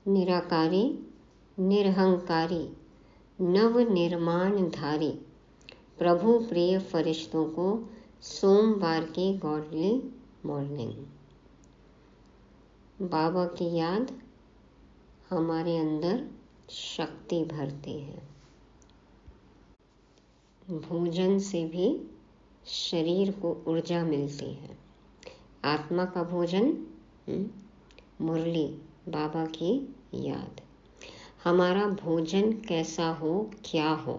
निराकारी, निरहंकारी, नव निर्माणधारी प्रभु प्रिय फरिश्तों को सोमवार की गॉडली मॉर्निंग। बाबा की याद हमारे अंदर शक्ति भरती है। भोजन से भी शरीर को ऊर्जा मिलती है। आत्मा का भोजन मुरली, बाबा की याद। हमारा भोजन कैसा हो, क्या हो,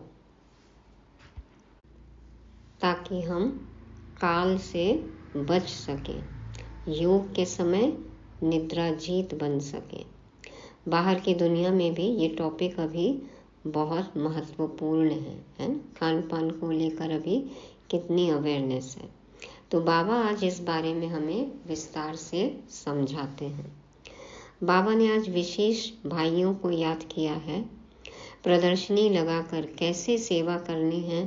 ताकि हम काल से बच सकें, योग के समय निद्राजीत बन सकें। बाहर की दुनिया में भी ये टॉपिक अभी बहुत महत्वपूर्ण है ना। खान पान को लेकर अभी कितनी अवेयरनेस है। तो बाबा आज इस बारे में हमें विस्तार से समझाते हैं। बाबा ने आज विशेष भाइयों को याद किया है। प्रदर्शनी लगाकर कैसे सेवा करनी है,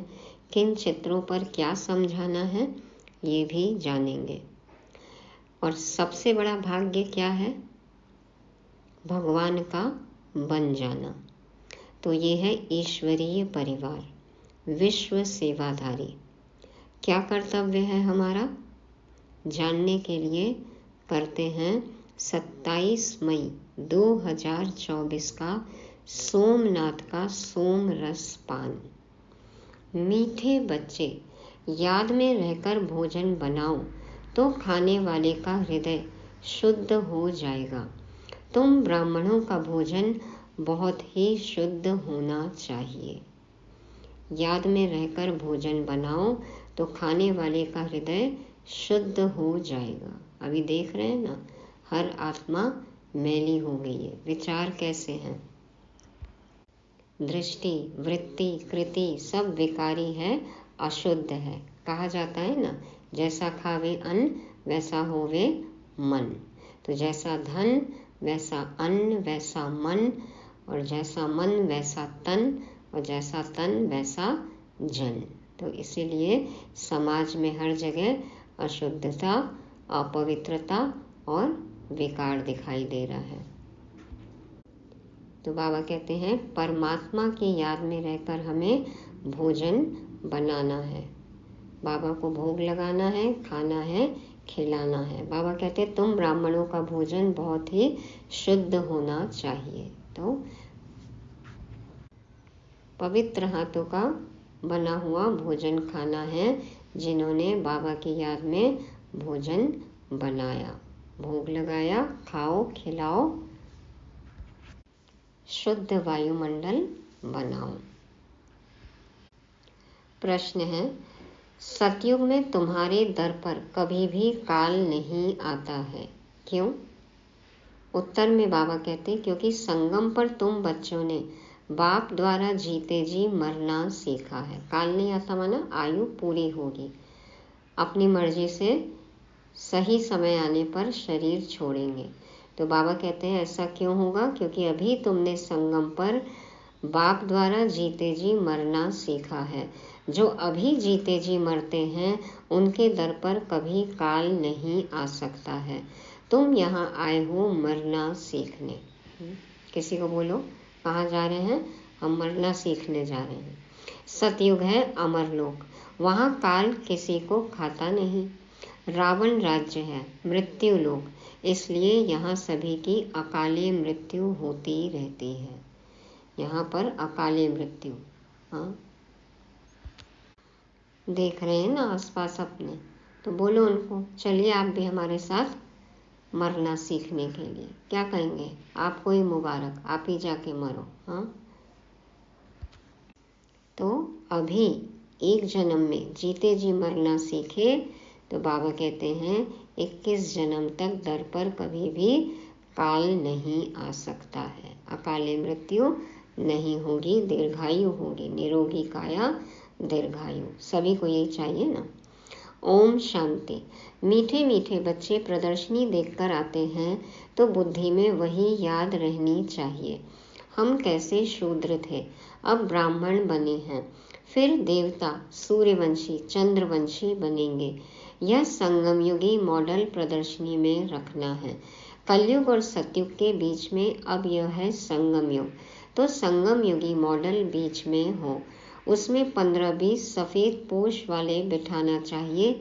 किन चित्रों पर क्या समझाना है, ये भी जानेंगे। और सबसे बड़ा भाग्य क्या है? भगवान का बन जाना। तो ये है ईश्वरीय परिवार, विश्व सेवाधारी। क्या कर्तव्य है हमारा? जानने के लिए करते हैं 27 मई 2024 का सोमनाथ का सोम रस पान। मीठे बच्चे, याद में रहकर भोजन बनाओ तो खाने वाले का हृदय शुद्ध हो जाएगा। तुम ब्राह्मणों का भोजन बहुत ही शुद्ध होना चाहिए। याद में रहकर भोजन बनाओ तो खाने वाले का हृदय शुद्ध हो जाएगा। अभी देख रहे हैं ना, हर आत्मा मैली हो गई है। विचार कैसे हैं? दृष्टि, वृत्ति, कृति सब विकारी है, अशुद्ध है। कहा जाता है ना, जैसा खावे अन्न वैसा होवे मन। तो जैसा धन वैसा अन्न वैसा मन, और जैसा मन वैसा तन, और जैसा तन वैसा जन। तो इसीलिए समाज में हर जगह अशुद्धता, अपवित्रता और विकार दिखाई दे रहा है। तो बाबा कहते हैं परमात्मा की याद में रहकर हमें भोजन बनाना है। बाबा को भोग लगाना है, खाना है, खिलाना है। बाबा कहते हैं तुम ब्राह्मणों का भोजन बहुत ही शुद्ध होना चाहिए। तो पवित्र हाथों का बना हुआ भोजन खाना है, जिन्होंने बाबा की याद में भोजन बनाया, भोग लगाया। खाओ, खिलाओ, शुद्ध वायुमंडल बनाओ। प्रश्न है, सतयुग में तुम्हारे दर पर कभी भी काल नहीं आता है, क्यों? उत्तर में बाबा कहते क्योंकि संगम पर तुम बच्चों ने बाप द्वारा जीते जी मरना सीखा है। काल नहीं आता माना आयु पूरी होगी, अपनी मर्जी से सही समय आने पर शरीर छोड़ेंगे। तो बाबा कहते हैं ऐसा क्यों होगा? क्योंकि अभी तुमने संगम पर बाप द्वारा जीते जी मरना सीखा है। जो अभी जीते जी मरते हैं उनके दर पर कभी काल नहीं आ सकता है। तुम यहाँ आए हो मरना सीखने। किसी को बोलो कहाँ जा रहे हैं? हम मरना सीखने जा रहे हैं। सतयुग है अमरलोक, वहाँ काल किसी को खाता नहीं। रावण राज्य है मृत्यु लोक, इसलिए यहाँ सभी की अकाले मृत्यु होती रहती है। यहाँ पर अकाले मृत्यु, हाँ देख रहे हैं ना आसपास अपने। तो बोलो उनको चलिए आप भी हमारे साथ मरना सीखने के लिए। क्या कहेंगे? आपको ही मुबारक, आप ही जाके मरो। हाँ, तो अभी एक जन्म में जीते जी मरना सीखे तो बाबा कहते हैं 21 जन्म तक दर पर कभी भी काल नहीं आ सकता है। अकाले मृत्यु नहीं होगी, दीर्घायु होगी। निरोगी काया दीर्घायु, सभी को यही चाहिए ना। ओम शांति। मीठे मीठे बच्चे प्रदर्शनी देखकर आते हैं तो बुद्धि में वही याद रहनी चाहिए। हम कैसे शूद्र थे, अब ब्राह्मण बने हैं, फिर देवता, सूर्यवंशी, चंद्रवंशी बनेंगे। यह संगम युगी मॉडल प्रदर्शनी में रखना है। कलयुग और सतयुग के बीच में अब यह है संगम युग। तो संगम युगी मॉडल बीच में हो, उसमें 15-20 सफेद पोश वाले बिठाना चाहिए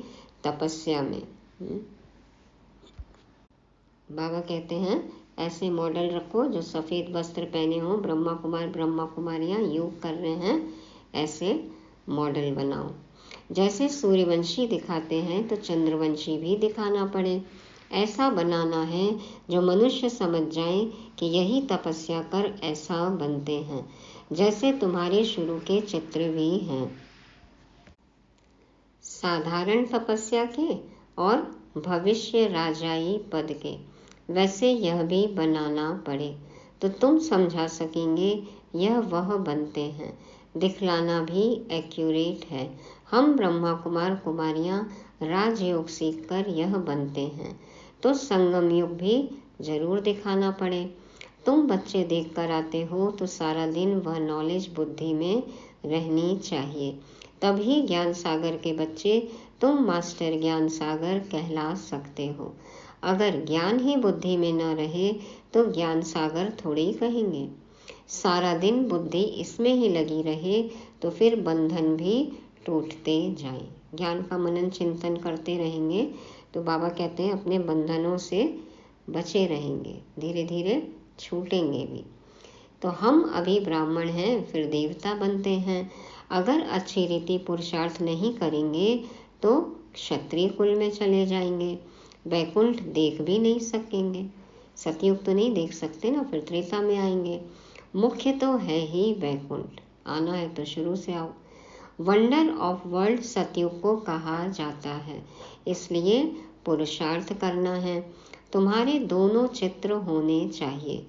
तपस्या में। बाबा कहते हैं ऐसे मॉडल रखो जो सफेद वस्त्र पहने हो, ब्रह्मा कुमार ब्रह्मा कुमारियां योग कर रहे हैं, ऐसे मॉडल बनाओ। जैसे सूर्यवंशी दिखाते हैं तो चंद्रवंशी भी दिखाना पड़े, ऐसा बनाना है जो मनुष्य समझ जाए कि यही तपस्या कर ऐसा बनते हैं, जैसे तुम्हारे शुरू के चित्र भी हैं, साधारण तपस्या के और भविष्य राजाई पद के। वैसे यह भी बनाना पड़े तो तुम समझा सकेंगे यह वह बनते हैं। दिखलाना भी एक्यूरेट है। हम ब्रह्मा कुमार कुमारियां राजयोग सीखकर यह बनते हैं, तो संगम युग भी जरूर दिखाना पड़े। तुम बच्चे देख कर आते हो तो सारा दिन वह नॉलेज बुद्धि में रहनी चाहिए, तभी ज्ञान सागर के बच्चे तुम मास्टर ज्ञान सागर कहला सकते हो। अगर ज्ञान ही बुद्धि में न रहे तो ज्ञान सागर थोड़ी कहेंगे। सारा दिन बुद्धि इसमें ही लगी रहे तो फिर बंधन भी टूटते जाएं। ज्ञान का मनन चिंतन करते रहेंगे तो बाबा कहते हैं अपने बंधनों से बचे रहेंगे, धीरे धीरे छूटेंगे भी। तो हम अभी ब्राह्मण हैं, फिर देवता बनते हैं। अगर अच्छी रीति पुरुषार्थ नहीं करेंगे तो क्षत्रिय कुल में चले जाएंगे, वैकुंठ देख भी नहीं सकेंगे। सतयुग तो नहीं देख सकते ना, फिर त्रेता में आएंगे। मुख्य तो है ही वैकुंठ, आना है तो शुरू से आओ। वंडर ऑफ वर्ल्ड सतयुग को कहा जाता है, इसलिए पुरुषार्थ करना है। तुम्हारे दोनों चित्र होने चाहिए,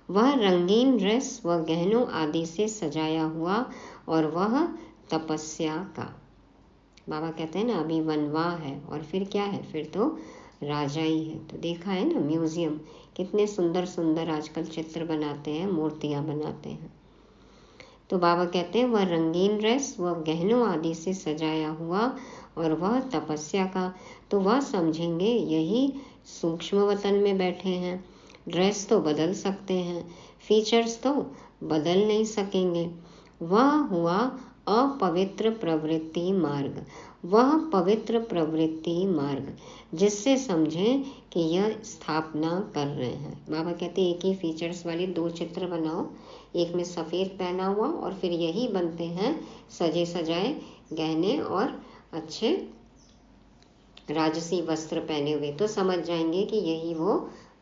वह रंगीन ड्रेस व गहनों आदि से सजाया हुआ और वह तपस्या का। बाबा कहते हैं ना अभी वनवाह है और फिर क्या है, फिर तो राजा ही है। तो देखा है ना म्यूजियम कितने सुंदर सुंदर आजकल चित्र बनाते हैं, मूर्तियां बनाते हैं। तो बाबा कहते हैं वह रंगीन ड्रेस व गहनों आदि से सजाया हुआ और वह तपस्या का। तो वह समझेंगे यही सूक्ष्म वतन में बैठे हैं। ड्रेस तो बदल सकते हैं, फीचर्स तो बदल नहीं सकेंगे। वह हुआ अपवित्र प्रवृत्ति मार्ग, वह पवित्र प्रवृत्ति मार्ग, जिससे समझें कि यह स्थापना कर रहे हैं। बाबा कहते हैं एक ही फीचर्स वाली 2 चित्र बनाओ, एक में सफ़ेद पहना हुआ और फिर यही बनते हैं सजे सजाए गहने और अच्छे राजसी वस्त्र पहने हुए, तो समझ जाएंगे कि यही वो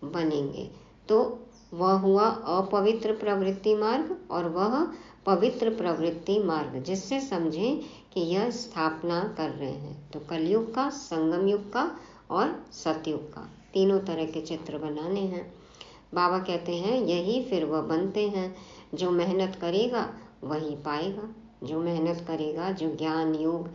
बनेंगे। तो वह हुआ अपवित्र प्रवृत्ति मार्ग और वह पवित्र प्रवृत्ति मार्ग, जिससे समझें कि यह स्थापना कर रहे हैं। तो कलयुग का, संगम युग का और सतयुग का, तीनों तरह के चित्र बनाने हैं। बाबा कहते हैं यही फिर वह बनते हैं, जो मेहनत करेगा वही पाएगा। जो मेहनत करेगा, जो ज्ञान योग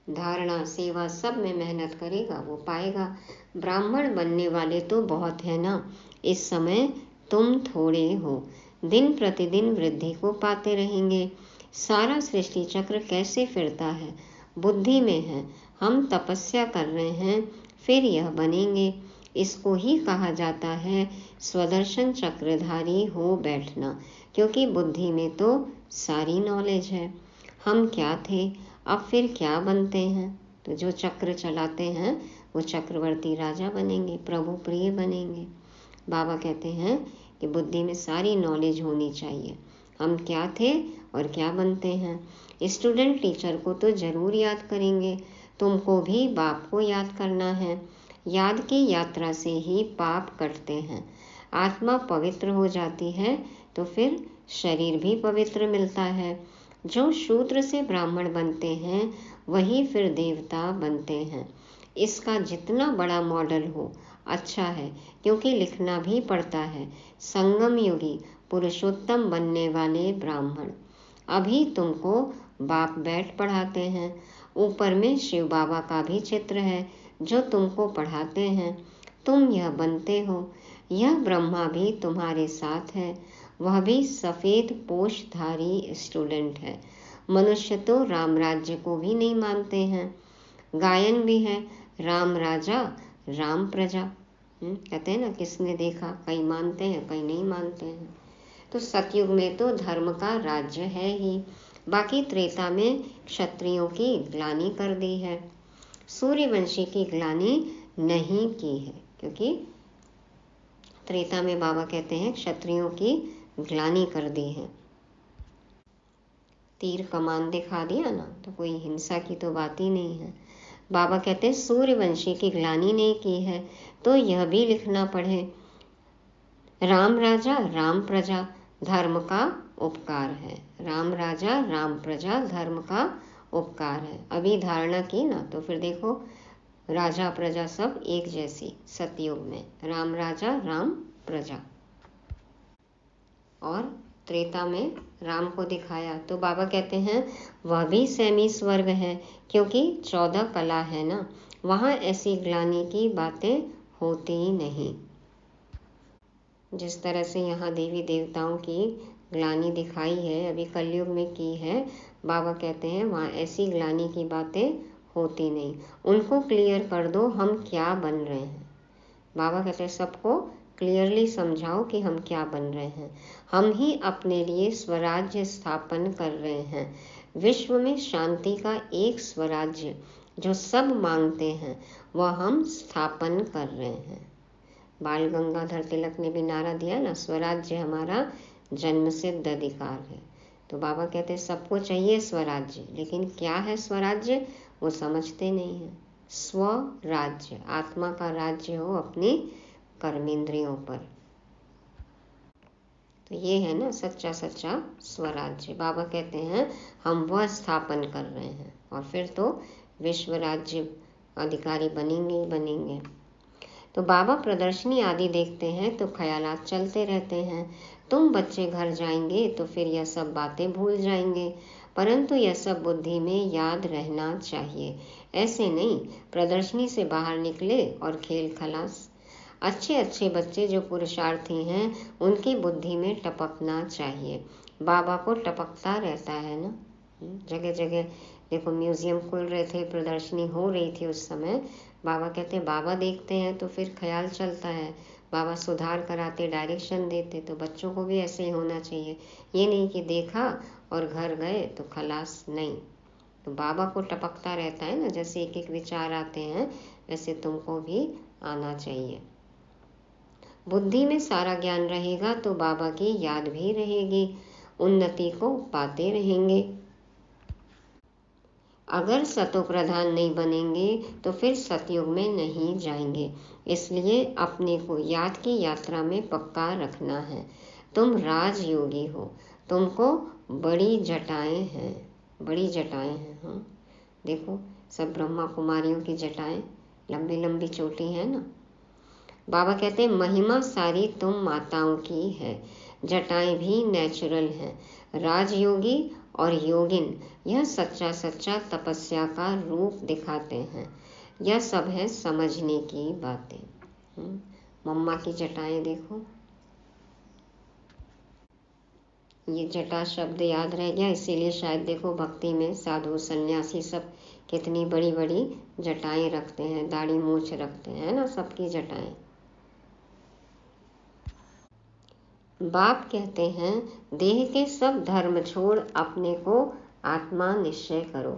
धारणा सेवा सब में मेहनत करेगा वो पाएगा। ब्राह्मण बनने वाले तो बहुत है ना, इस समय तुम थोड़े हो, दिन प्रतिदिन वृद्धि को पाते रहेंगे। सारा सृष्टि चक्र कैसे फिरता है, बुद्धि में है। हम तपस्या कर रहे हैं, फिर यह बनेंगे। इसको ही कहा जाता है स्वदर्शन चक्रधारी हो बैठना, क्योंकि बुद्धि में तो सारी नॉलेज है। हम क्या थे, अब फिर क्या बनते हैं। तो जो चक्र चलाते हैं वो चक्रवर्ती राजा बनेंगे, प्रभु प्रिय बनेंगे। बाबा कहते हैं कि बुद्धि में सारी नॉलेज होनी चाहिए, हम क्या थे और क्या बनते हैं। स्टूडेंट टीचर को तो जरूर याद करेंगे, तुमको भी बाप को याद करना है। याद की यात्रा से ही पाप कटते हैं, आत्मा पवित्र हो जाती है तो फिर शरीर भी पवित्र मिलता है। जो शूद्र से ब्राह्मण बनते हैं वही फिर देवता बनते हैं। इसका जितना बड़ा मॉडल हो अच्छा है, क्योंकि लिखना भी पड़ता है संगम युगी पुरुषोत्तम बनने वाले ब्राह्मण। अभी तुमको बाप बैठ पढ़ाते हैं, ऊपर में शिव बाबा का भी चित्र है जो तुमको पढ़ाते हैं। तुम यह बनते हो, यह ब्रह्मा भी तुम्हारे साथ है, वह भी सफ़ेद पोषधारी स्टूडेंट है। मनुष्य तो राम राज्य को भी नहीं मानते हैं। गायन भी है, राम राजा राम प्रजा। कहते हैं ना, किसने देखा, कई मानते हैं कई नहीं मानते हैं। तो सतयुग में तो धर्म का राज्य है ही, बाकी त्रेता में क्षत्रियों की ग्लानि कर दी है, सूर्यवंशी की ग्लानि नहीं की है। क्योंकि त्रेता में बाबा कहते हैं क्षत्रियों की ग्लानि कर दी है। तीर कमान दिखा दिया ना, तो कोई हिंसा की तो बात ही नहीं है। बाबा कहते हैं सूर्यवंशी की ग्लानि नहीं की है, तो यह भी लिखना पड़े, राम राजा राम प्रजा धर्म का उपकार है। राम राजा राम प्रजा धर्म का उपकार है। अभी धारणा की ना, तो फिर देखो राजा प्रजा सब एक जैसी सतयुग में, राम राजा राम प्रजा। और त्रेता में राम को दिखाया तो बाबा कहते हैं वह भी सैमी स्वर्ग है, क्योंकि 14 कला है ना, वहाँ ऐसी ग्लानि की बातें होती ही नहीं। जिस तरह से यहाँ देवी देवताओं की ग्लानि दिखाई है, अभी कलयुग में की है, बाबा कहते हैं वहाँ ऐसी ग्लानि की बातें होती नहीं। उनको क्लियर कर दो हम क्या बन रहे हैं। बाबा कहते हैं सबको क्लियरली समझाओ कि हम क्या बन रहे हैं। हम ही अपने लिए स्वराज्य स्थापन कर रहे हैं। विश्व में शांति का एक स्वराज्य जो सब मांगते हैं वह हम स्थापन कर रहे हैं। बाल गंगाधर तिलक ने भी नारा दिया ना, स्वराज्य हमारा जन्मसिद्ध अधिकार है। तो बाबा कहते हैं सबको चाहिए स्वराज्य, लेकिन क्या है स्वराज्य वो समझते नहीं है। स्वराज्य, आत्मा का राज्य हो अपनी कर्मेंद्रियों पर, तो ये है ना सच्चा सच्चा स्वराज्य। बाबा कहते हैं हम वह स्थापन कर रहे हैं, और फिर तो विश्व राज्य अधिकारी बनेंगे ही बनेंगे। तो बाबा प्रदर्शनी आदि देखते हैं तो ख्यालात चलते रहते हैं, तुम बच्चे घर जाएंगे तो फिर यह सब बातें भूल जाएंगे, परंतु यह सब बुद्धि में याद रहना चाहिए। ऐसे नहीं प्रदर्शनी से बाहर निकले और खेल खलास। अच्छे अच्छे बच्चे जो पुरुषार्थी हैं उनकी बुद्धि में टपकना चाहिए। बाबा को टपकता रहता है ना, जगह जगह देखो म्यूजियम खुल रहे थे, प्रदर्शनी हो रही थी उस समय। बाबा कहते हैं बाबा देखते हैं तो फिर ख्याल चलता है, बाबा सुधार कराते, डायरेक्शन देते। तो बच्चों को भी ऐसे ही होना चाहिए, ये नहीं कि देखा और घर गए तो खलास, नहीं। तो बाबा को टपकता रहता है ना, जैसे एक एक विचार आते हैं वैसे तुमको भी आना चाहिए। बुद्धि में सारा ज्ञान रहेगा तो बाबा की याद भी रहेगी, उन्नति को पाते रहेंगे। अगर सतो प्रधान नहीं बनेंगे तो फिर सतयुग में नहीं जाएंगे। इसलिए अपने को याद की यात्रा में पक्का रखना है। तुम राजयोगी हो, तुमको बड़ी जटाएं हैं, बड़ी जटाएं हैं। हाँ देखो सब ब्रह्मा कुमारियों की जटाएं लंबी लंबी चोटी है ना। बाबा कहते हैं महिमा सारी तुम माताओं की है, जटाएं भी नेचुरल हैं। राजयोगी और योगिन यह सच्चा सच्चा तपस्या का रूप दिखाते हैं। यह सब है समझने की बातें। मम्मा की जटाएं देखो, ये जटा शब्द याद रह गया, इसीलिए शायद देखो भक्ति में साधु सन्यासी सब कितनी बड़ी बड़ी जटाएं रखते हैं, दाढ़ी मूछ रखते हैं ना, सबकी जटाएं। बाप कहते हैं देह के सब धर्म छोड़ अपने को आत्मा निश्चय करो,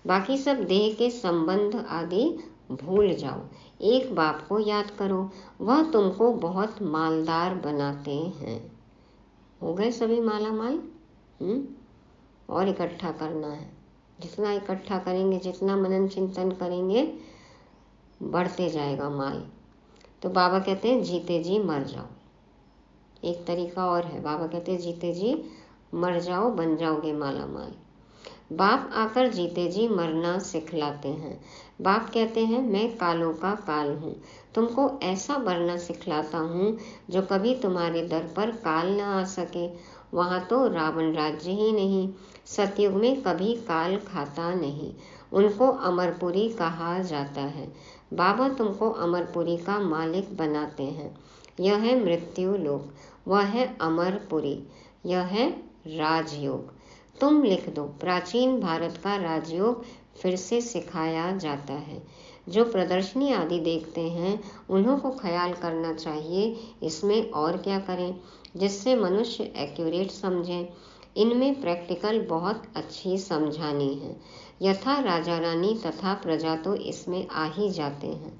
बाकी सब देह के संबंध आदि भूल जाओ। एक बाप को याद करो, वह तुमको बहुत मालदार बनाते हैं। हो गए सभी माला माल। और इकट्ठा करना है, जितना इकट्ठा करेंगे, जितना मनन चिंतन करेंगे, बढ़ते जाएगा माल। तो बाबा कहते हैं जीते जी मर जाओ। एक तरीका और है, बाबा कहते हैं जीते जी मर जाओ, बन जाओगे माला माल। बाप आकर जीते जी मरना सिखलाते हैं। बाप कहते हैं मैं कालों का काल हूँ, तुमको ऐसा मरना सिखलाता हूँ जो कभी तुम्हारे दर पर काल न आ सके। वहाँ तो रावण राज्य ही नहीं, सतयुग में कभी काल खाता नहीं, उनको अमरपुरी कहा जाता है। बाबा तुमको अमरपुरी का मालिक बनाते हैं। यह है मृत्यु लोक, वह है अमरपुरी, यह है राजयोग। तुम लिख दो, प्राचीन भारत का राजयोग फिर से सिखाया जाता है। जो प्रदर्शनी आदि देखते हैं उन्हों को ख्याल करना चाहिए इसमें और क्या करें जिससे मनुष्य एक्यूरेट समझें। इनमें प्रैक्टिकल बहुत अच्छी समझानी है। यथा राजा रानी तथा प्रजा तो इसमें आ ही जाते हैं।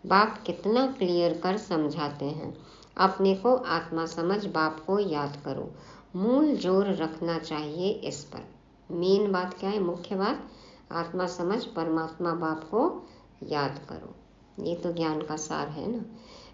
बाप कितना क्लियर कर समझाते हैं। अपने को आत्मा समझ बाप को याद करो। मूल जोर रखना चाहिए इस पर। मेन बात क्या है, मुख्य बात आत्मा समझ परमात्मा बाप को याद करो। ये तो ज्ञान का सार है ना।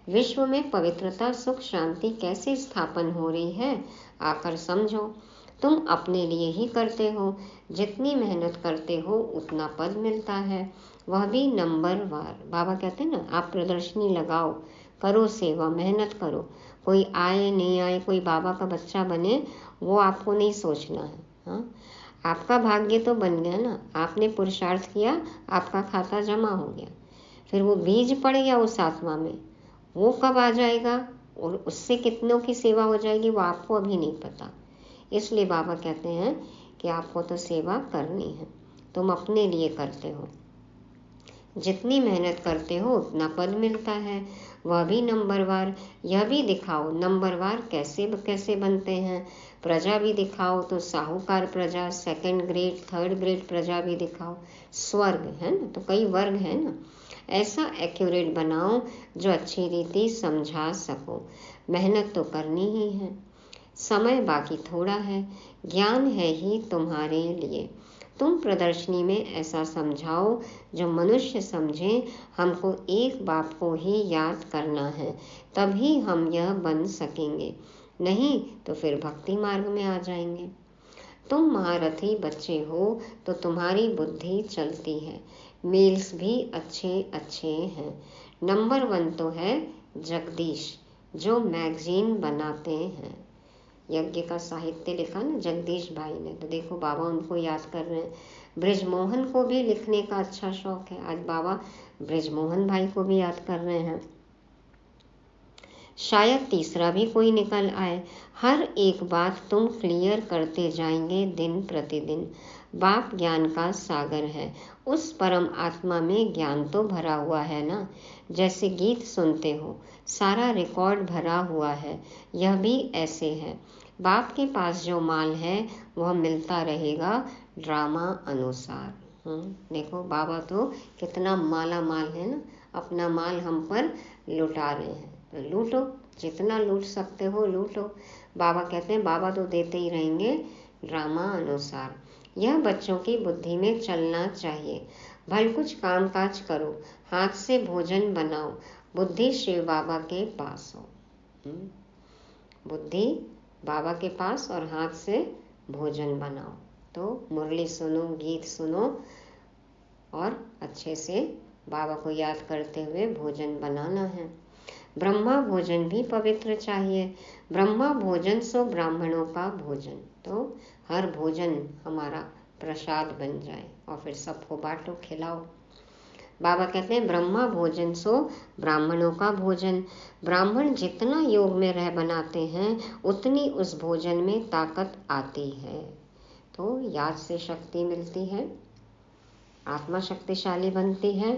विश्व में पवित्रता सुख शांति कैसे स्थापन हो रही है आकर समझो। तुम अपने लिए ही करते हो। जितनी मेहनत करते हो उतना पद मिलता है, वह भी नंबर वार। बाबा कहते हैं ना, आप प्रदर्शनी लगाओ, करो सेवा, मेहनत करो। कोई आए नहीं आए, कोई बाबा का बच्चा बने, वो आपको नहीं सोचना है। हाँ, आपका भाग्य तो बन गया ना, आपने पुरुषार्थ किया, आपका खाता जमा हो गया। फिर वो बीज पड़ गया उस आत्मा में, वो कब आ जाएगा और उससे कितनों की सेवा हो जाएगी वो आपको अभी नहीं पता। इसलिए बाबा कहते हैं कि आपको तो सेवा करनी है, तुम अपने लिए करते हो। जितनी मेहनत करते हो उतना पद मिलता है, वह भी नंबरवार। यह भी दिखाओ नंबरवार कैसे कैसे बनते हैं। प्रजा भी दिखाओ तो साहूकार प्रजा, सेकंड ग्रेड, थर्ड ग्रेड प्रजा भी दिखाओ। स्वर्ग है ना, तो कई वर्ग है ना। ऐसा एक्यूरेट बनाओ जो अच्छी रीति समझा सको। मेहनत तो करनी ही है, समय बाकी थोड़ा है, ज्ञान है ही तुम्हारे लिए। तुम प्रदर्शनी में ऐसा समझाओ जो मनुष्य समझें। हमको एक बाप को ही याद करना है, तभी हम यह बन सकेंगे, नहीं तो फिर भक्ति मार्ग में आ जाएंगे। तुम महारथी बच्चे हो तो तुम्हारी बुद्धि चलती है। मेल्स भी अच्छे अच्छे हैं। नंबर 1 तो है जगदीश, जो मैगजीन बनाते हैं। यज्ञ का साहित्य लिखा ना जगदीश भाई ने, तो देखो बाबा उनको याद कर रहे हैं। ब्रिजमोहन को भी लिखने का अच्छा शौक है, आज बाबा ब्रिजमोहन भाई को भी याद कर रहे हैं। शायद तीसरा भी कोई निकल आए। हर एक बात तुम क्लियर करते जाएंगे दिन प्रतिदिन। बाप ज्ञान का सागर है, उस परम आत्मा में ज्ञान तो भरा हुआ है ना। जैसे गीत सुनते हो, सारा रिकॉर्ड भरा हुआ है, यह भी ऐसे है। बाप के पास जो माल है वह मिलता रहेगा ड्रामा अनुसार। देखो बाबा तो कितना माला माल है ना, अपना माल हम पर लुटा रहे हैं, तो लूटो, जितना लूट सकते हो लूटो। बाबा कहते हैं बाबा तो देते ही रहेंगे ड्रामा अनुसार। यह बच्चों की बुद्धि में चलना चाहिए। भल कुछ काम काज करो, हाथ से भोजन बनाओ, बुद्धि शिव बाबा के पास हो। बुद्धि बाबा के पास और हाथ से भोजन बनाओ। तो मुरली सुनो, गीत सुनो और अच्छे से बाबा को याद करते हुए भोजन बनाना है। ब्रह्मा भोजन भी पवित्र चाहिए। ब्रह्मा भोजन सो ब्राह्मणों का भोजन, तो हर भोजन हमारा प्रसाद बन जाए और फिर सबको बांटो, खिलाओ। बाबा कहते हैं ब्रह्मा भोजन सो ब्राह्मणों का भोजन। ब्राह्मण जितना योग में रह बनाते हैं उतनी उस भोजन में ताकत आती है। तो याद से शक्ति मिलती है, आत्मा शक्तिशाली बनती है।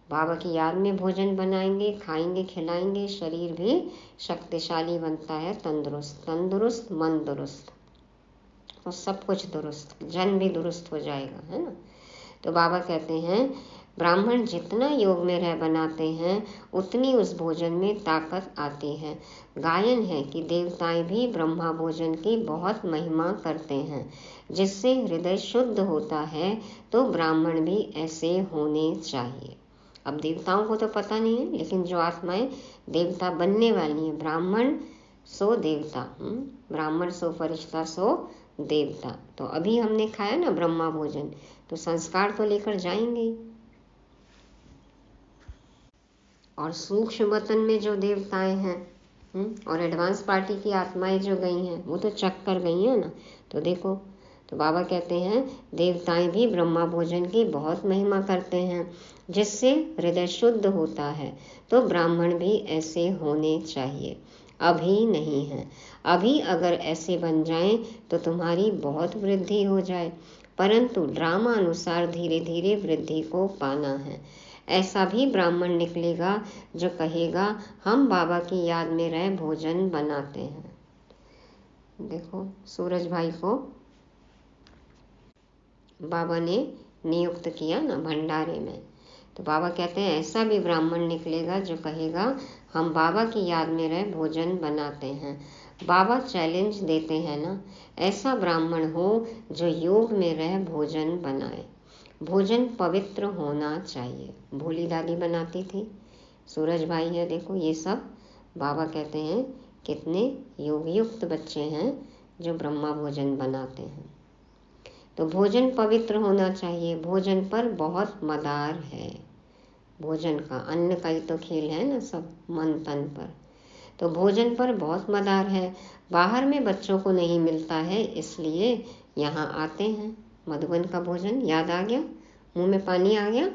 बाबा की याद में भोजन बनाएंगे, खाएंगे, खिलाएंगे, शरीर भी शक्तिशाली बनता है। तंदुरुस्त, तंदुरुस्त मन दुरुस्त, और सब कुछ दुरुस्त, जन भी दुरुस्त हो जाएगा, है ना। तो बाबा कहते हैं ब्राह्मण जितना योग में रह बनाते हैं उतनी उस भोजन में ताकत आती है। गायन है कि देवताएं भी ब्रह्मा भोजन की बहुत महिमा करते हैं, जिससे हृदय शुद्ध होता है। तो ब्राह्मण भी ऐसे होने चाहिए। अब देवताओं को तो पता नहीं है, लेकिन जो आत्माएं देवता बनने वाली हैं, ब्राह्मण सो देवता, ब्राह्मण सो फरिश्ता सो देवता। तो अभी हमने खाया ना ब्रह्मा भोजन, तो संस्कार तो लेकर जाएंगे। और सूक्ष्म वतन में जो देवताएं हैं और एडवांस पार्टी की आत्माएं जो गई हैं वो तो चक कर गई हैं ना। तो देखो, तो बाबा कहते हैं देवताएं भी ब्रह्मा भोजन की बहुत महिमा करते हैं, जिससे हृदय शुद्ध होता है। तो ब्राह्मण भी ऐसे होने चाहिए। अभी नहीं है, अभी अगर ऐसे बन जाएं तो तुम्हारी बहुत वृद्धि हो जाए, परंतु ड्रामा अनुसार धीरे धीरे वृद्धि को पाना है। ऐसा भी ब्राह्मण निकलेगा जो कहेगा हम बाबा की याद में रह भोजन बनाते हैं। देखो सूरज भाई को बाबा ने नियुक्त किया ना भंडारे में, तो बाबा कहते हैं ऐसा भी ब्राह्मण निकलेगा जो कहेगा हम बाबा की याद में रह भोजन बनाते हैं। बाबा चैलेंज देते हैं ना, ऐसा ब्राह्मण हो जो योग में रह भोजन बनाए। भोजन पवित्र होना चाहिए। भोली दादी बनाती थी, सूरज भाई है, देखो ये सब बाबा कहते हैं कितने योग युक्त बच्चे हैं जो ब्रह्मा भोजन बनाते हैं। तो भोजन पवित्र होना चाहिए। भोजन पर बहुत मदार है। भोजन का, अन्न का ही तो खेल है ना सब, मन तन पर। तो भोजन पर बहुत मदार है। बाहर में बच्चों को नहीं मिलता है, इसलिए यहाँ आते हैं। मधुबन का भोजन याद आ गया, मुंह में पानी आ गया।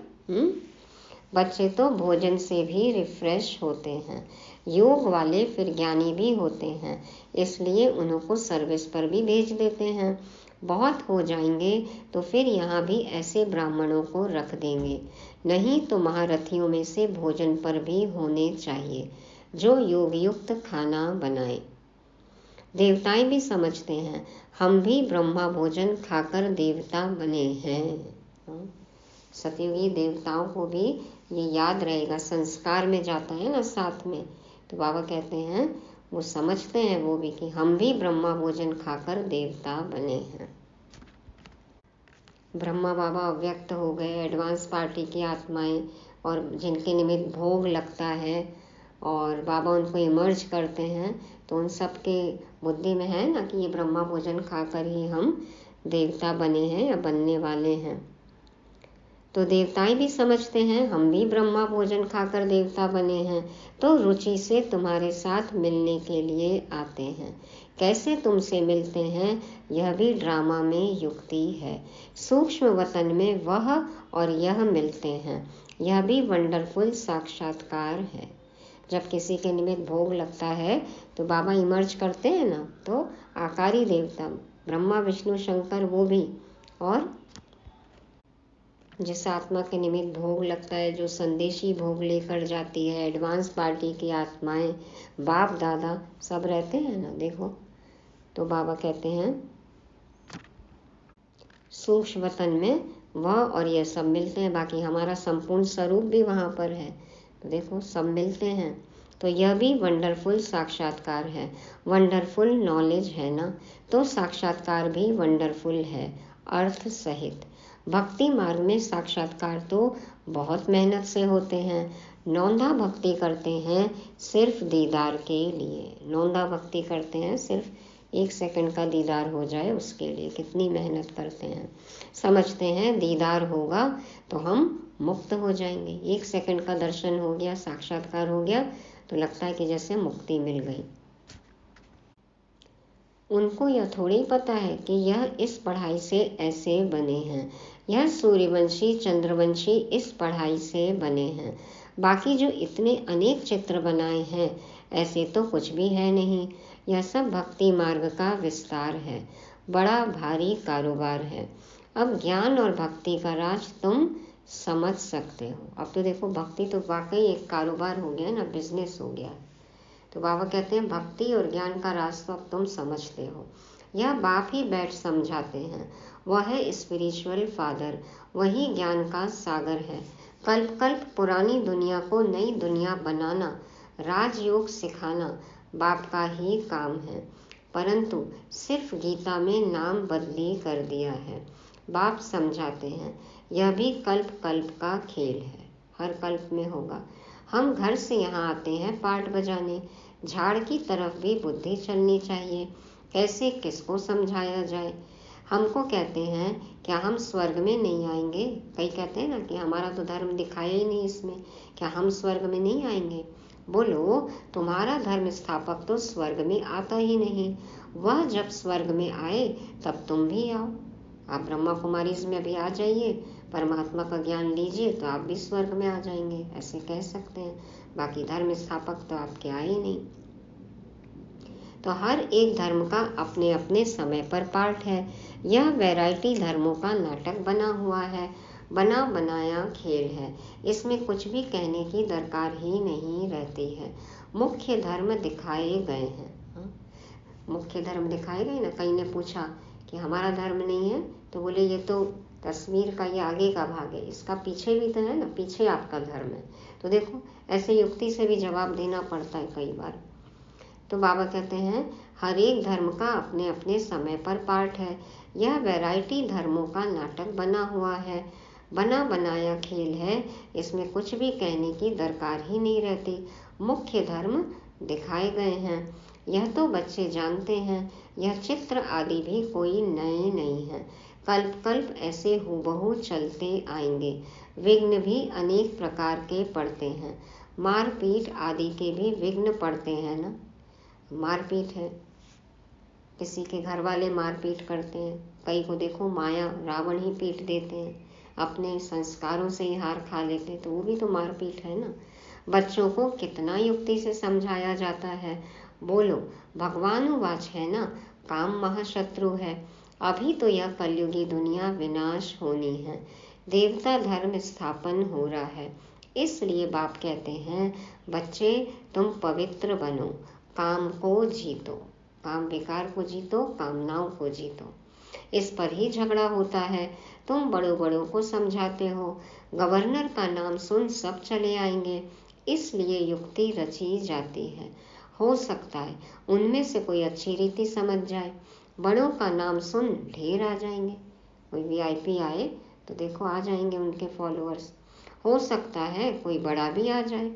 बच्चे तो भोजन से भी रिफ्रेश होते हैं। योग वाले फिर ज्ञानी भी होते हैं, इसलिए उनको सर्विस पर भी भेज देते हैं। बहुत हो जाएंगे तो फिर यहाँ भी ऐसे ब्राह्मणों को रख देंगे। नहीं तो महारथियों में से भोजन पर भी होने चाहिए जो योग युक्त खाना बनाए। देवताएं भी समझते हैं हम भी ब्रह्मा भोजन खाकर देवता बने हैं। सतयुगी देवताओं को भी ये याद रहेगा, संस्कार में जाता है ना साथ में। तो बाबा कहते हैं वो समझते हैं वो भी कि हम भी ब्रह्मा भोजन खाकर देवता बने हैं। ब्रह्मा बाबा अव्यक्त हो गए, एडवांस पार्टी की आत्माएं, और जिनके निमित्त भोग लगता है और बाबा उनको इमर्ज करते हैं, तो उन सब के बुद्धि में है ना कि ये ब्रह्मा भोजन खाकर ही हम देवता बने हैं या बनने वाले हैं। तो देवताएं भी समझते हैं हम भी ब्रह्मा भोजन खाकर देवता बने हैं, तो रुचि से तुम्हारे साथ मिलने के लिए आते हैं। कैसे तुमसे मिलते हैं यह भी ड्रामा में युक्ति है। सूक्ष्म वतन में वह और यह मिलते हैं, यह भी वंडरफुल साक्षात्कार है। जब किसी के निमित्त भोग लगता है तो बाबा इमर्ज करते हैं ना, तो आकारी देवता ब्रह्मा विष्णु शंकर वो भी, और जिस आत्मा के निमित्त भोग लगता है, जो संदेशी भोग लेकर जाती है, एडवांस पार्टी की आत्माएं, बाप दादा सब रहते हैं ना, देखो। तो बाबा कहते हैं सूक्ष्म वतन में वह और यह सब मिलते हैं, बाकी हमारा संपूर्ण स्वरूप भी वहाँ पर है। तो देखो सब मिलते हैं, तो यह भी वंडरफुल साक्षात्कार है। वंडरफुल नॉलेज है ना, तो साक्षात्कार भी वंडरफुल है अर्थ सहित। भक्ति मार्ग में साक्षात्कार तो बहुत मेहनत से होते हैं। नौंधा भक्ति करते हैं सिर्फ दीदार के लिए। नौंधा भक्ति करते हैं सिर्फ 1 सेकंड का दीदार हो जाए उसके लिए, कितनी मेहनत करते हैं। समझते हैं दीदार होगा तो हम मुक्त हो जाएंगे। 1 सेकंड का दर्शन हो गया, साक्षात्कार हो गया, तो लगता है कि जैसे मुक्ति मिल गई। उनको यह थोड़ी पता है कि यह इस पढ़ाई से ऐसे बने हैं, यह सूर्यवंशी चंद्रवंशी इस पढ़ाई से बने हैं। बाकी जो इतने अनेक चित्र बनाए हैं ऐसे तो कुछ भी है नहीं। यह सब भक्ति मार्ग का विस्तार है, बड़ा भारी कारोबार है। अब ज्ञान और भक्ति का राज तुम समझ सकते हो। अब तो देखो भक्ति तो वाकई एक कारोबार हो गया ना, बिजनेस हो गया। तो बाबा कहते हैं भक्ति और ज्ञान का रास्ता अब तुम समझते हो। यह बाप ही बैठ समझाते हैं, वह है स्पिरिचुअल फादर, वही ज्ञान का सागर है। कल्प कल्प पुरानी दुनिया को नई दुनिया बनाना, राजयोग सिखाना बाप का ही काम है, परंतु सिर्फ गीता में नाम बदली कर दिया है। बाप समझाते हैं यह भी कल्प कल्प का खेल है, हर कल्प में होगा। हम घर से यहाँ आते हैं पार्ट बजाने, झाड़ की तरफ भी बुद्धि चलनी चाहिए। कैसे किसको समझाया जाए। हमको कहते हैं क्या हम स्वर्ग में नहीं आएंगे। कई कहते हैं ना कि हमारा तो धर्म दिखाया ही नहीं इसमें, क्या हम स्वर्ग में नहीं आएंगे। बोलो तुम्हारा धर्म स्थापक तो स्वर्ग में आता ही नहीं, वह जब स्वर्ग में आए तब तुम भी आओ। आप ब्रह्मा कुमारीज में भी आ जाइए, परमात्मा का ज्ञान लीजिए तो आप भी स्वर्ग में आ जाएंगे, ऐसे कह सकते हैं। बाकी धर्म स्थापक तो आपके आए ही नहीं। तो हर एक धर्म का अपने अपने समय पर पार्ट है। यह वैरायटी धर्मों का नाटक बना हुआ है। बना बनाया खेल है, इसमें कुछ भी कहने की दरकार ही नहीं रहती है। मुख्य धर्म दिखाए गए हैं। मुख्य धर्म दिखाए गए ना। कहीं ने पूछा कि हमारा धर्म नहीं है, तो बोले ये तो तस्वीर का ये आगे का भाग है, इसका पीछे भी तो है ना, पीछे आपका धर्म है। तो देखो ऐसे युक्ति से भी जवाब देना पड़ता है कई बार। तो बाबा कहते हैं हर एक धर्म का अपने अपने समय पर पाठ है। यह वैरायटी धर्मों का नाटक बना हुआ है, बना बनाया खेल है, इसमें कुछ भी कहने की दरकार ही नहीं रहती। मुख्य धर्म दिखाए गए हैं, यह तो बच्चे जानते हैं। यह चित्र आदि भी कोई नए नहीं हैं, कल्प कल्प ऐसे हूबहू चलते आएंगे। विघ्न भी अनेक प्रकार के पड़ते हैं, मारपीट आदि के भी विघ्न पड़ते हैं ना। मारपीट है, किसी के घर वाले मारपीट करते हैं, कई को देखो माया रावण ही पीट देते हैं, अपने संस्कारों से ही हार खा लेते हैं, तो वो भी तो मारपीट है ना। बच्चों को कितना युक्ति से समझाया जाता है। बोलो भगवानुवाच है ना, काम महाशत्रु है। अभी तो यह कलयुगी दुनिया विनाश होनी है, देवता धर्म स्थापन हो रहा है। इसलिए बाप कहते हैं बच्चे तुम पवित्र बनो, काम को जीतो, काम विकार को जीतो, कामनाओं को जीतो। इस पर ही झगड़ा होता है। तुम बड़ों बड़ों को समझाते हो, गवर्नर का नाम सुन सब चले आएंगे, इसलिए युक्ति रची जाती है। हो सकता है उनमें से कोई अच्छी रीति समझ जाए, बड़ों का नाम सुन ढेर आ जाएंगे। कोई वीआईपी आए तो देखो आ जाएंगे उनके फॉलोअर्स। हो सकता है कोई बड़ा भी आ जाए।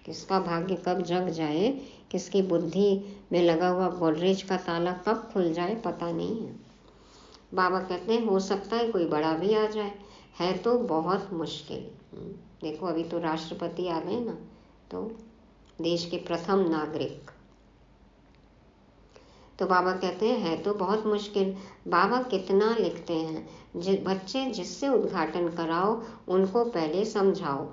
किसका भाग्य कब जग जाए, किसकी बुद्धि में लगा हुआ गोदरेज का ताला कब खुल जाए पता नहीं है। बाबा कहते हैं हो सकता है कोई बड़ा भी आ जाए, है तो बहुत मुश्किल। देखो अभी तो राष्ट्रपति आ गए ना, तो देश के प्रथम नागरिक। तो बाबा कहते हैं है तो बहुत मुश्किल। बाबा कितना लिखते हैं, बच्चे जिससे उद्घाटन कराओ उनको पहले समझाओ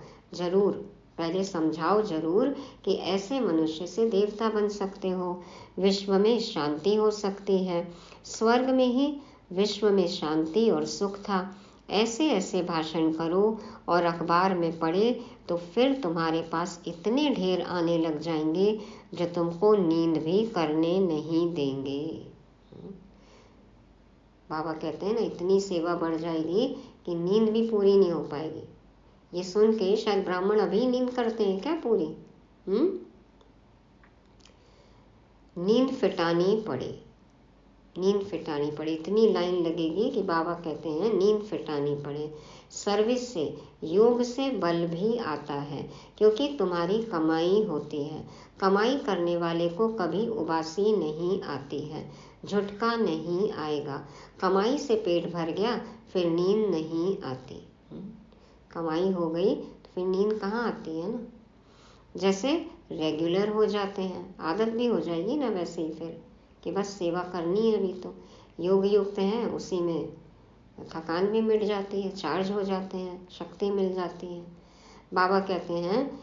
जरूर कि ऐसे मनुष्य से देवता बन सकते हो, विश्व में शांति हो सकती है। स्वर्ग में ही विश्व में शांति और सुख था। ऐसे ऐसे भाषण करो और अखबार में पढ़े तो फिर तुम्हारे पास इतने ढेर आने लग जाएंगे जो तुमको नींद भी करने नहीं देंगे। बाबा कहते हैं ना इतनी सेवा बढ़ जाएगी कि नींद भी पूरी नहीं हो पाएगी। ये सुन के शायद ब्राह्मण अभी नींद करते हैं क्या पूरी? नींद फिटानी पड़े, इतनी लाइन लगेगी कि बाबा कहते हैं नींद फिटानी पड़े। सर्विस से, योग से बल भी आता है, क्योंकि तुम्हारी कमाई होती है। कमाई करने वाले को कभी उबासी नहीं आती है, झुटका नहीं आएगा। कमाई से पेट भर गया फिर नींद नहीं आती। कमाई हो गई तो फिर नींद कहाँ आती है ना। जैसे रेगुलर हो जाते हैं, आदत भी हो जाएगी ना वैसे ही फिर कि बस सेवा करनी है। अभी तो योग युक्त हैं, उसी में थकान भी मिट जाती है, चार्ज हो जाते हैं, शक्ति मिल जाती है। बाबा कहते हैं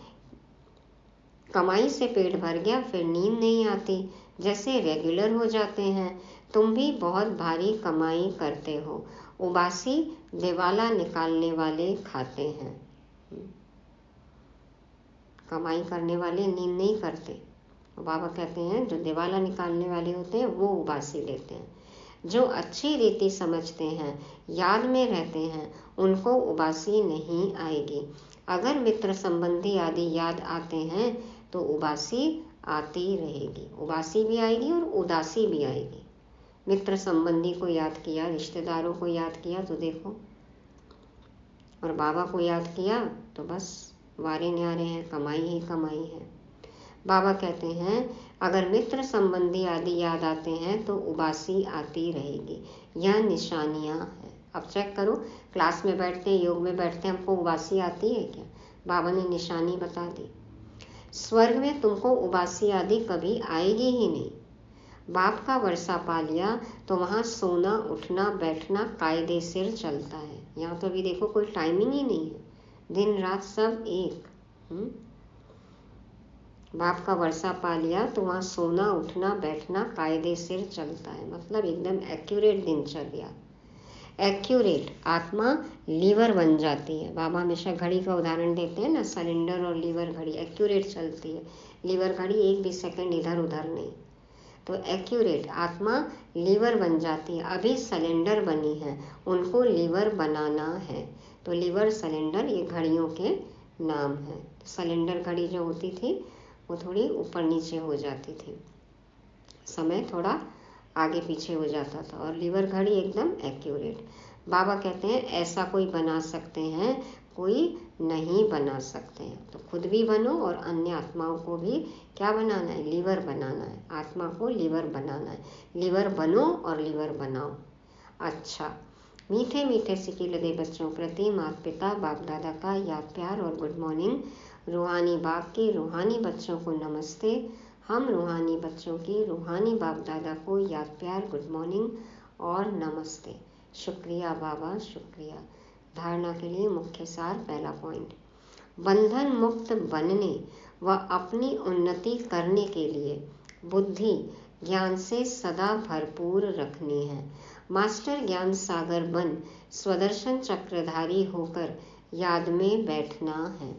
कमाई से पेट भर गया फिर नींद नहीं आती, जैसे रेगुलर हो जाते हैं। तुम भी बहुत भारी कमाई करते हो, उबासी दिवाला निकालने वाले खाते हैं। कमाई करने वाले नींद नहीं करते। बाबा कहते हैं जो दिवाला निकालने वाले होते हैं वो उबासी लेते हैं। जो अच्छी रीति समझते हैं, याद में रहते हैं, उनको उबासी नहीं आएगी। अगर मित्र संबंधी आदि याद आते हैं तो उबासी आती रहेगी। उबासी भी आएगी और उदासी भी आएगी। मित्र संबंधी को याद किया, रिश्तेदारों को याद किया तो देखो, और बाबा को याद किया तो बस वारे न्यारे हैं, कमाई ही कमाई है। बाबा कहते हैं अगर मित्र संबंधी आदि याद आते हैं तो उबासी आती रहेगी। यह निशानियां हैं। अब चेक करो, क्लास में बैठते हैं, योग में बैठते हैं, हमको उबासी आती है क्या? बाबा ने निशानी बता दी। स्वर्ग में तुमको उबासी आदि कभी आएगी ही नहीं। बाप का वर्षा पा लिया तो वहाँ सोना उठना बैठना कायदे सिर चलता है। यहाँ तो अभी देखो कोई टाइमिंग ही नहीं है, दिन रात सब एक। बाप का वर्षा पा लिया तो वहाँ सोना उठना बैठना कायदे सिर चलता है, मतलब एकदम एक्यूरेट दिनचर्या। एक्यूरेट, आत्मा लीवर बन जाती है। बाबा हमेशा घड़ी का उदाहरण देते हैं ना, सिलेंडर और लीवर घड़ी एक्यूरेट चलती है। लीवर घड़ी एक भी सेकंड इधर उधर नहीं। तो एक्यूरेट, आत्मा लीवर बन जाती है। अभी सिलेंडर बनी है, उनको लीवर बनाना है। तो लीवर, सिलेंडर ये घड़ियों के नाम है। सिलेंडर घड़ी जो होती थी वो थोड़ी ऊपर नीचे हो जाती थी, समय थोड़ा आगे पीछे हो जाता था, और लीवर घड़ी एकदम एक्यूरेट। बाबा कहते हैं ऐसा कोई बना सकते हैं, कोई नहीं बना सकते हैं। तो खुद भी बनो और अन्य आत्माओं को भी क्या बनाना है, लीवर बनाना है। आत्मा को लीवर बनाना है। लीवर बनो और लीवर बनाओ। अच्छा, मीठे मीठे सिकिल दे बच्चों प्रति माता पिता बाप दादा का याद प्यार और गुड मॉर्निंग। रूहानी बाग के रूहानी बच्चों को नमस्ते। हम रूहानी बच्चों की रूहानी बाप दादा को याद प्यार, गुड मॉर्निंग और नमस्ते। शुक्रिया बाबा, शुक्रिया। धारणा के लिए मुख्य सार, पहला पॉइंट, बंधन मुक्त बनने व अपनी उन्नति करने के लिए बुद्धि ज्ञान से सदा भरपूर रखनी है। मास्टर ज्ञान सागर बन स्वदर्शन चक्रधारी होकर याद में बैठना है।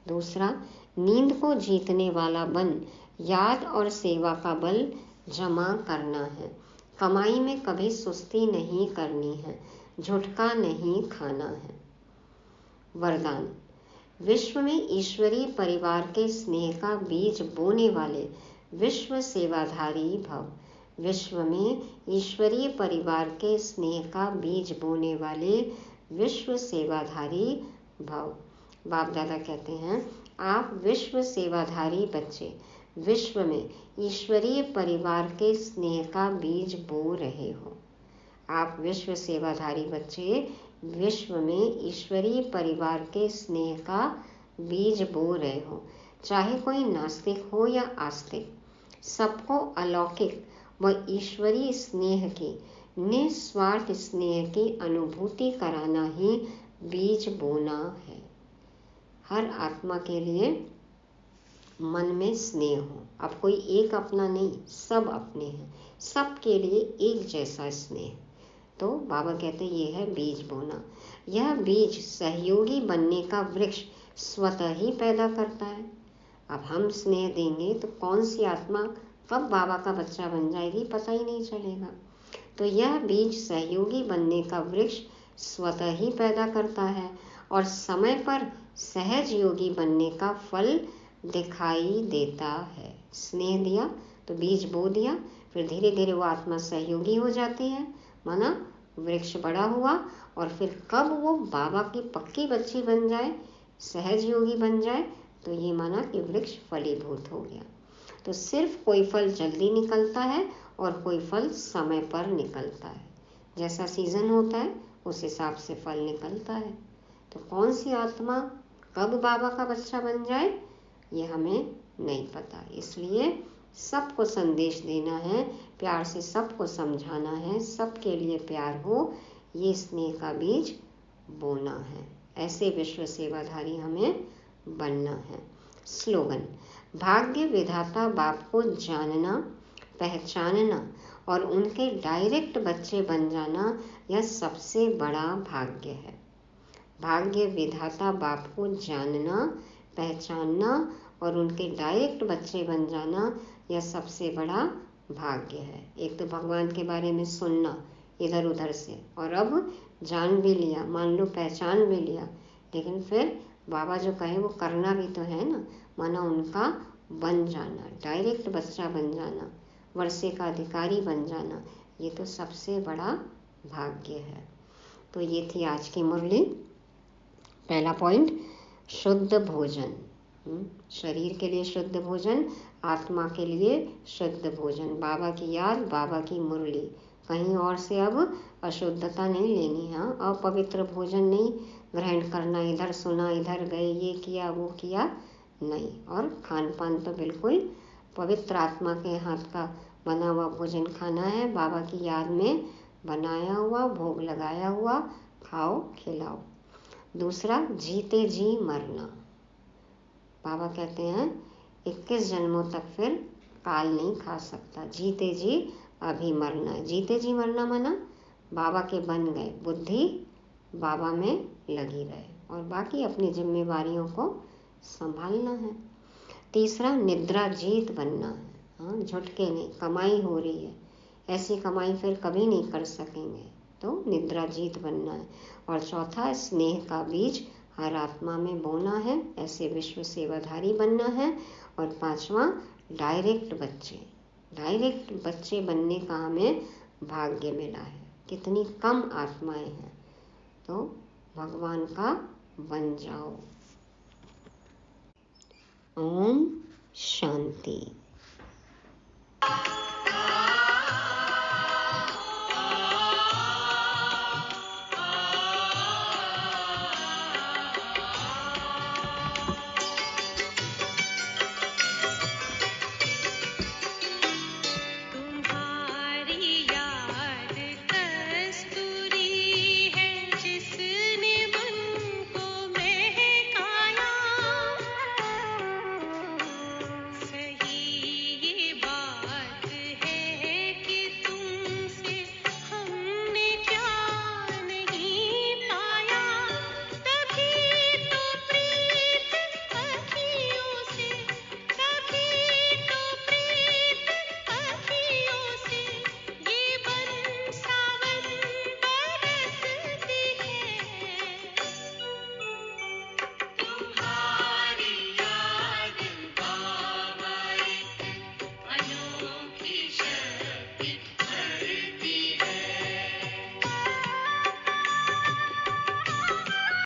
दूसरा, नींद को जीतने वाला बन याद और सेवा का बल जमा करना है। कमाई में कभी सुस्ती नहीं करनी है, झुटका नहीं खाना है। वरदान, विश्व में ईश्वरीय परिवार के स्नेह का बीज बोने वाले विश्व सेवाधारी भव। विश्व में ईश्वरीय परिवार के स्नेह का बीज बोने वाले विश्व सेवाधारी भव। बाप दादा कहते हैं आप विश्व सेवाधारी बच्चे विश्व में ईश्वरीय परिवार के स्नेह का बीज बो रहे हो। आप विश्व सेवाधारी बच्चे विश्व में ईश्वरीय परिवार के स्नेह का बीज बो रहे हो। चाहे कोई नास्तिक हो या आस्तिक, सबको अलौकिक व ईश्वरीय स्नेह की, निस्वार्थ स्नेह की अनुभूति कराना ही बीज बोना है। हर आत्मा के लिए मन में स्नेह हो। अब कोई एक अपना नहीं, सब अपने हैं, सबके लिए एक जैसा स्नेह। तो बाबा कहते हैं ये है बीज बोना। यह बीज सहयोगी बनने का वृक्ष स्वतः ही पैदा करता है। अब हम स्नेह देंगे तो कौन सी आत्मा कब बाबा का बच्चा बन जाएगी पता ही नहीं चलेगा। तो यह बीज सहयोगी बनने का वृक्ष स्वतः ही पैदा करता है और समय पर सहज योगी बनने का फल दिखाई देता है। स्नेह दिया तो बीज बो दिया, फिर धीरे धीरे वो आत्मा सहयोगी हो जाती है, माना वृक्ष बड़ा हुआ, और फिर कब वो बाबा की पक्की बच्ची बन जाए, सहज योगी बन जाए, तो ये माना कि वृक्ष फलीभूत हो गया। तो सिर्फ कोई फल जल्दी निकलता है और कोई फल समय पर निकलता है। जैसा सीजन होता है उस हिसाब से फल निकलता है। तो कौन सी आत्मा कब बाबा का बच्चा बन जाए ये हमें नहीं पता। इसलिए सबको संदेश देना है, प्यार से सबको समझाना है, सबके लिए प्यार हो, ये स्नेह का बीज बोना है। ऐसे विश्व सेवाधारी हमें बनना है। स्लोगन, भाग्य विधाता बाप को जानना, पहचानना और उनके डायरेक्ट बच्चे बन जाना यह सबसे बड़ा भाग्य है। भाग्य विधाता बाप को जानना, पहचानना और उनके डायरेक्ट बच्चे बन जाना यह सबसे बड़ा भाग्य है। एक तो भगवान के बारे में सुनना इधर उधर से, और अब जान भी लिया, मान लो पहचान भी लिया, लेकिन फिर बाबा जो कहे वो करना भी तो है ना, माना उनका बन जाना, डायरेक्ट बच्चा बन जाना, वर्षे का अधिकारी बन जाना, ये तो सबसे बड़ा भाग्य है। तो ये थी आज की मुरली। पहला पॉइंट, शुद्ध भोजन, शरीर के लिए शुद्ध भोजन, आत्मा के लिए शुद्ध भोजन, बाबा की याद, बाबा की मुरली, कहीं और से अब अशुद्धता नहीं लेनी। हाँ, अपवित्र भोजन नहीं ग्रहण करना, इधर सुना इधर गए, ये किया वो किया नहीं। और खान पान तो बिल्कुल पवित्र आत्मा के हाथ का बना हुआ भोजन खाना है, बाबा की याद में बनाया हुआ, भोग लगाया हुआ, खाओ खिलाओ। दूसरा, जीते जी मरना। बाबा कहते हैं 21 जन्मों तक फिर काल नहीं खा सकता, जीते जी अभी मरना है। जीते जी मरना माना बाबा के बन गए, बुद्धि बाबा में लगी रहे और बाकी अपनी जिम्मेवारियों को संभालना है। तीसरा, निद्रा जीत बनना है। हाँ, झुटके नहीं, कमाई हो रही है, ऐसी कमाई फिर कभी नहीं कर सकेंगे, तो निद्रा जीत बनना है। और चौथा, स्नेह का बीज हर आत्मा में बोना है, ऐसे विश्व सेवाधारी बनना है। और पांचवा, डायरेक्ट बच्चे बनने का हमें भाग्य मिला है। कितनी कम आत्माएं हैं, तो भगवान का बन जाओ। ओम शांति।